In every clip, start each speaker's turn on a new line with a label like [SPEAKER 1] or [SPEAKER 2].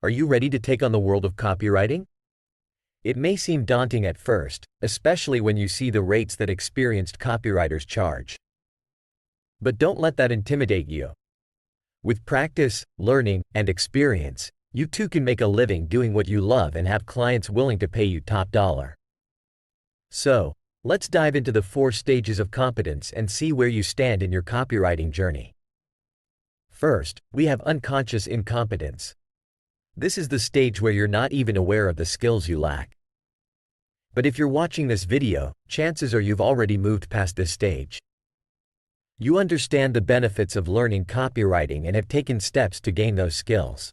[SPEAKER 1] Are you ready to take on the world of copywriting? It may seem daunting at first, especially when you see the rates that experienced copywriters charge. But don't let that intimidate you. With practice, learning, and experience, you too can make a living doing what you love and have clients willing to pay you top dollar. So, let's dive into the 4 stages of competence and see where you stand in your copywriting journey. First, we have unconscious incompetence. This is the stage where you're not even aware of the skills you lack. But if you're watching this video, chances are you've already moved past this stage. You understand the benefits of learning copywriting and have taken steps to gain those skills.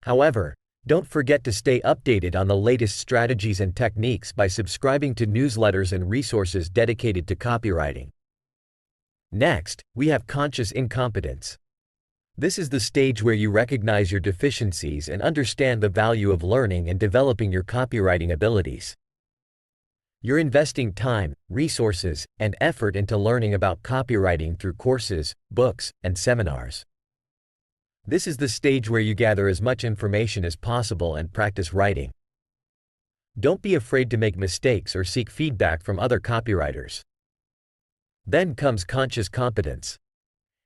[SPEAKER 1] However, don't forget to stay updated on the latest strategies and techniques by subscribing to newsletters and resources dedicated to copywriting. Next, we have conscious incompetence. This is the stage where you recognize your deficiencies and understand the value of learning and developing your copywriting abilities. You're investing time, resources, and effort into learning about copywriting through courses, books, and seminars. This is the stage where you gather as much information as possible and practice writing. Don't be afraid to make mistakes or seek feedback from other copywriters. Then comes conscious competence.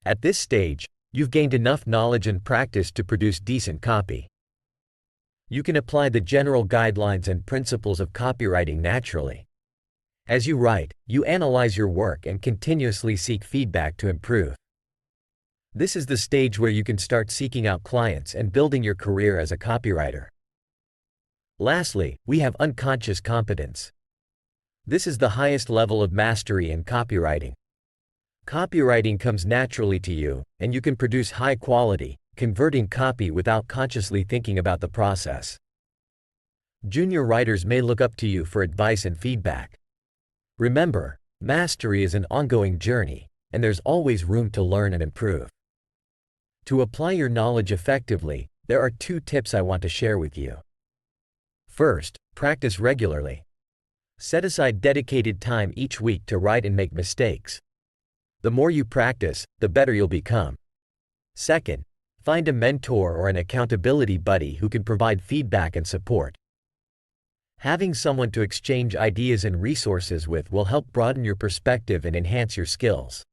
[SPEAKER 1] At this stage, you've gained enough knowledge and practice to produce decent copy. You can apply the general guidelines and principles of copywriting naturally. As you write, you analyze your work and continuously seek feedback to improve. This is the stage where you can start seeking out clients and building your career as a copywriter. Lastly, we have unconscious competence. This is the highest level of mastery in copywriting. Copywriting comes naturally to you, and you can produce high-quality, converting copy without consciously thinking about the process. Junior writers may look up to you for advice and feedback. Remember, mastery is an ongoing journey, and there's always room to learn and improve. To apply your knowledge effectively, there are 2 tips I want to share with you. First, practice regularly. Set aside dedicated time each week to write and make mistakes. The more you practice, the better you'll become. Second, find a mentor or an accountability buddy who can provide feedback and support. Having someone to exchange ideas and resources with will help broaden your perspective and enhance your skills.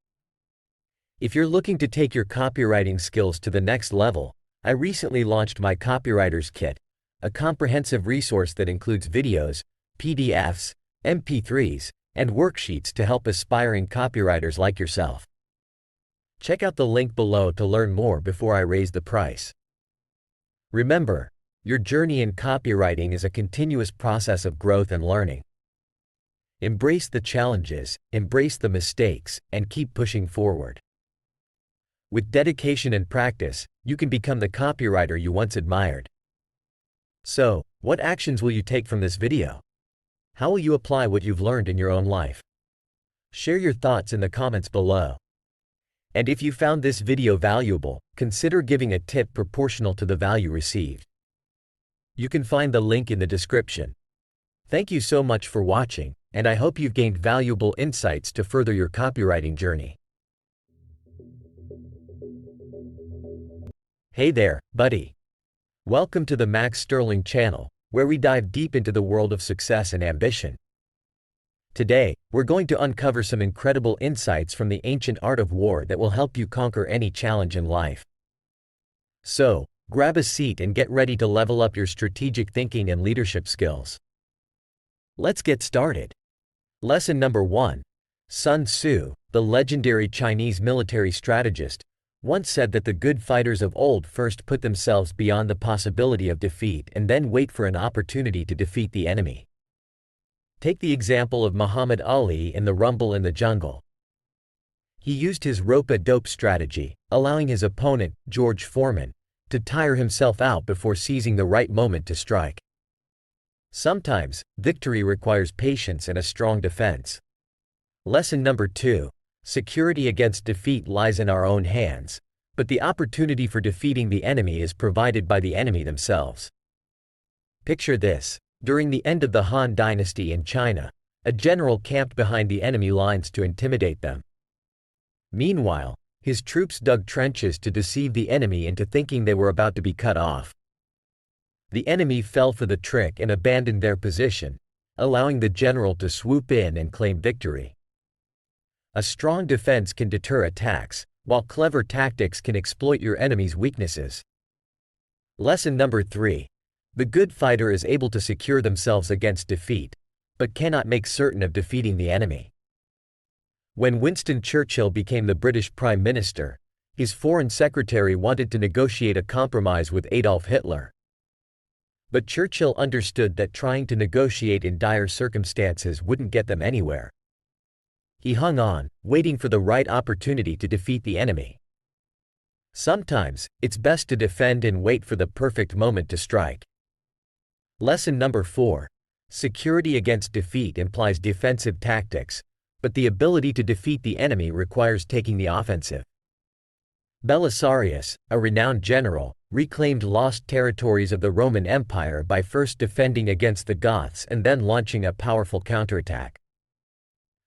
[SPEAKER 1] If you're looking to take your copywriting skills to the next level, I recently launched my Copywriter's Kit, a comprehensive resource that includes videos, PDFs, MP3s, and worksheets to help aspiring copywriters like yourself. Check out the link below to learn more before I raise the price. Remember, your journey in copywriting is a continuous process of growth and learning. Embrace the challenges, embrace the mistakes, and keep pushing forward. With dedication and practice, you can become the copywriter you once admired. So, what actions will you take from this video? How will you apply what you've learned in your own life? Share your thoughts in the comments below. And if you found this video valuable, consider giving a tip proportional to the value received. You can find the link in the description. Thank you so much for watching, and I hope you've gained valuable insights to further your copywriting journey. Hey there, buddy. Welcome to the Max Sterling channel, where we dive deep into the world of success and ambition. Today, we're going to uncover some incredible insights from the ancient art of war that will help you conquer any challenge in life. So, grab a seat and get ready to level up your strategic thinking and leadership skills. Let's get started. Lesson number 1. Sun Tzu, the legendary Chinese military strategist, once said that the good fighters of old first put themselves beyond the possibility of defeat and then wait for an opportunity to defeat the enemy. Take the example of Muhammad Ali in the Rumble in the Jungle. He used his rope-a-dope strategy, allowing his opponent, George Foreman, to tire himself out before seizing the right moment to strike. Sometimes, victory requires patience and a strong defense. Lesson number 2. Security against defeat lies in our own hands, but the opportunity for defeating the enemy is provided by the enemy themselves. Picture this: during the end of the Han Dynasty in China, a general camped behind the enemy lines to intimidate them. Meanwhile, his troops dug trenches to deceive the enemy into thinking they were about to be cut off. The enemy fell for the trick and abandoned their position, allowing the general to swoop in and claim victory. A strong defense can deter attacks, while clever tactics can exploit your enemy's weaknesses. Lesson number 3. The good fighter is able to secure themselves against defeat, but cannot make certain of defeating the enemy. When Winston Churchill became the British Prime Minister, his Foreign Secretary wanted to negotiate a compromise with Adolf Hitler. But Churchill understood that trying to negotiate in dire circumstances wouldn't get them anywhere. He hung on, waiting for the right opportunity to defeat the enemy. Sometimes, it's best to defend and wait for the perfect moment to strike. Lesson number 4. Security against defeat implies defensive tactics, but the ability to defeat the enemy requires taking the offensive. Belisarius, a renowned general, reclaimed lost territories of the Roman Empire by first defending against the Goths and then launching a powerful counterattack.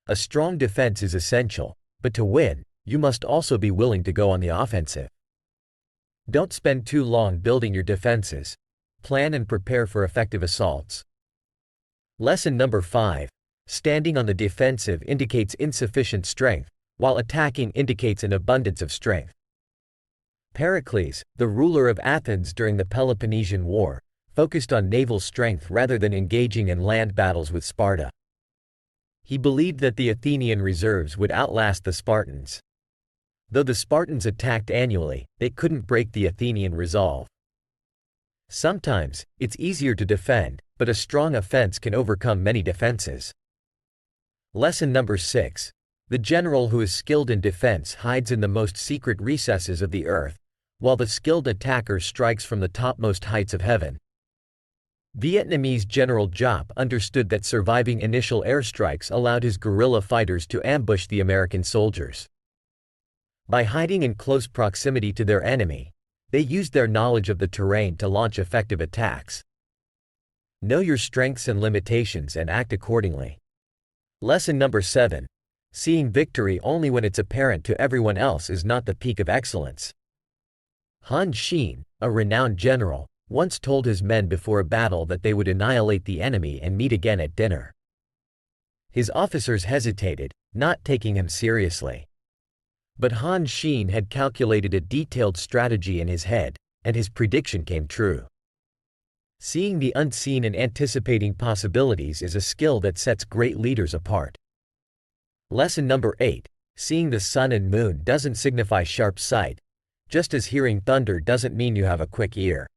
[SPEAKER 1] A strong defense is essential, but to win, you must also be willing to go on the offensive. Don't spend too long building your defenses. Plan and prepare for effective assaults. Lesson number 5. Standing on the defensive indicates insufficient strength, while attacking indicates an abundance of strength. Pericles, the ruler of Athens during the Peloponnesian War, focused on naval strength rather than engaging in land battles with Sparta. He believed that the Athenian reserves would outlast the Spartans. Though the Spartans attacked annually, they couldn't break the Athenian resolve. Sometimes, it's easier to defend, but a strong offense can overcome many defenses. Lesson number 6. The general who is skilled in defense hides in the most secret recesses of the earth, while the skilled attacker strikes from the topmost heights of heaven. Vietnamese General Giap understood that surviving initial airstrikes allowed his guerrilla fighters to ambush the American soldiers. By hiding in close proximity to their enemy, they used their knowledge of the terrain to launch effective attacks. Know your strengths and limitations and act accordingly. Lesson number 7. Seeing victory only when it's apparent to everyone else is not the peak of excellence. Han Xin, a renowned general, once told his men before a battle that they would annihilate the enemy and meet again at dinner. His officers hesitated, not taking him seriously. But Han Xin had calculated a detailed strategy in his head, and his prediction came true. Seeing the unseen and anticipating possibilities is a skill that sets great leaders apart. Lesson number 8. Seeing the sun and moon doesn't signify sharp sight, just as hearing thunder doesn't mean you have a quick ear.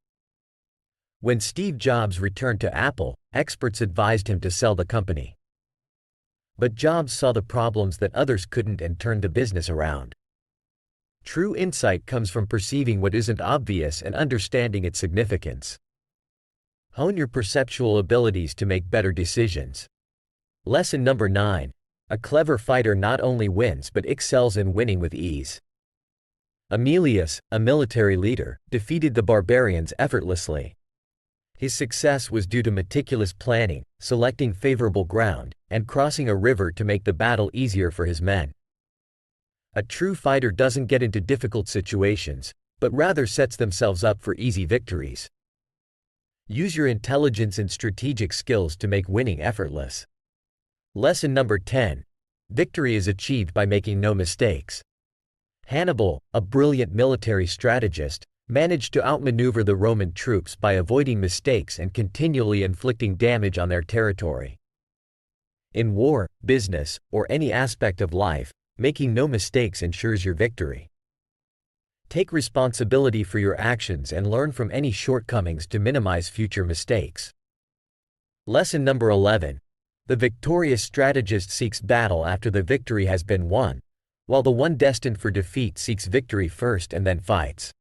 [SPEAKER 1] When Steve Jobs returned to Apple, experts advised him to sell the company. But Jobs saw the problems that others couldn't and turned the business around. True insight comes from perceiving what isn't obvious and understanding its significance. Hone your perceptual abilities to make better decisions. Lesson number 9. A clever fighter not only wins but excels in winning with ease. Aemilius, a military leader, defeated the barbarians effortlessly. His success was due to meticulous planning, selecting favorable ground, and crossing a river to make the battle easier for his men. A true fighter doesn't get into difficult situations, but rather sets themselves up for easy victories. Use your intelligence and strategic skills to make winning effortless. Lesson number 10. Victory is achieved by making no mistakes. Hannibal, a brilliant military strategist, managed to outmaneuver the Roman troops by avoiding mistakes and continually inflicting damage on their territory. In war, business, or any aspect of life, making no mistakes ensures your victory. Take responsibility for your actions and learn from any shortcomings to minimize future mistakes. Lesson number 11. The victorious strategist seeks battle after the victory has been won, while the one destined for defeat seeks victory first and then fights.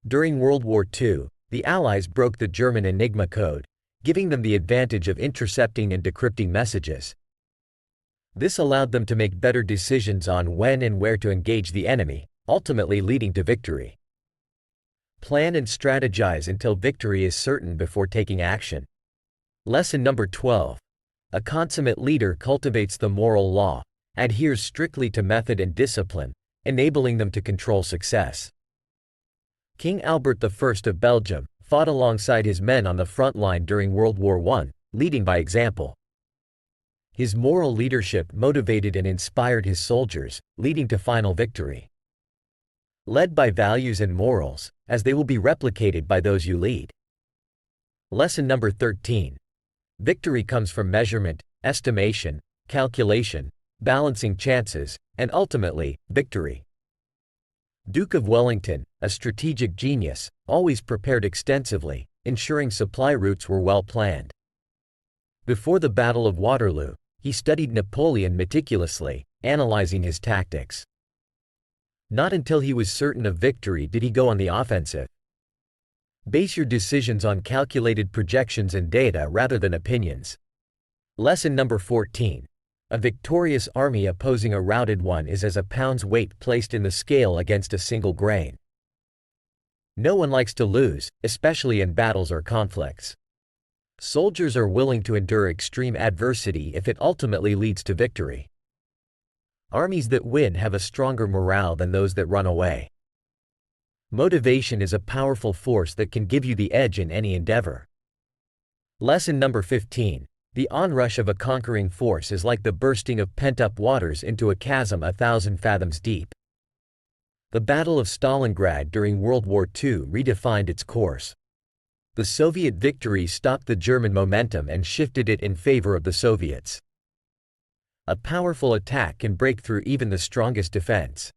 [SPEAKER 1] During World War II, the Allies broke the German Enigma code, giving them the advantage of intercepting and decrypting messages. This allowed them to make better decisions on when and where to engage the enemy, ultimately leading to victory. Plan and strategize until victory is certain before taking action. Lesson number 12. A consummate leader cultivates the moral law, adheres strictly to method and discipline, enabling them to control success. King Albert I of Belgium, fought alongside his men on the front line during World War I, leading by example. His moral leadership motivated and inspired his soldiers, leading to final victory. Led by values and morals, as they will be replicated by those you lead. Lesson number 13. Victory comes from measurement, estimation, calculation, balancing chances, and ultimately, victory. Duke of Wellington, a strategic genius, always prepared extensively, ensuring supply routes were well planned. Before the Battle of Waterloo, he studied Napoleon meticulously, analyzing his tactics. Not until he was certain of victory did he go on the offensive. Base your decisions on calculated projections and data rather than opinions. Lesson number 14. A victorious army opposing a routed one is as a pound's weight placed in the scale against a single grain. No one likes to lose, especially in battles or conflicts. Soldiers are willing to endure extreme adversity if it ultimately leads to victory. Armies that win have a stronger morale than those that run away. Motivation is a powerful force that can give you the edge in any endeavor. Lesson number 15. The onrush of a conquering force is like the bursting of pent-up waters into a chasm 1,000 fathoms deep. The Battle of Stalingrad during World War II redefined its course. The Soviet victory stopped the German momentum and shifted it in favor of the Soviets. A powerful attack can break through even the strongest defense.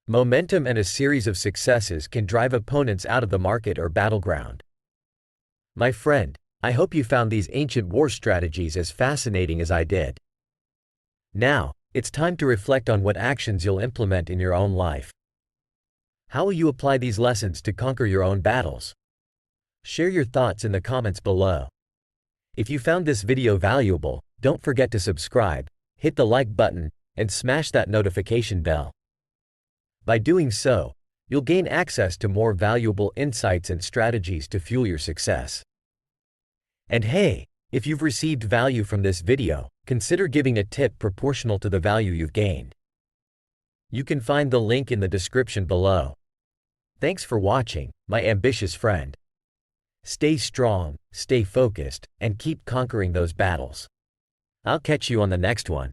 [SPEAKER 1] Momentum and a series of successes can drive opponents out of the market or battleground. My friend, I hope you found these ancient war strategies as fascinating as I did. Now, it's time to reflect on what actions you'll implement in your own life. How will you apply these lessons to conquer your own battles? Share your thoughts in the comments below. If you found this video valuable, don't forget to subscribe, hit the like button, and smash that notification bell. By doing so, you'll gain access to more valuable insights and strategies to fuel your success. And hey, if you've received value from this video, consider giving a tip proportional to the value you've gained. You can find the link in the description below. Thanks for watching, my ambitious friend. Stay strong, stay focused, and keep conquering those battles. I'll catch you on the next one.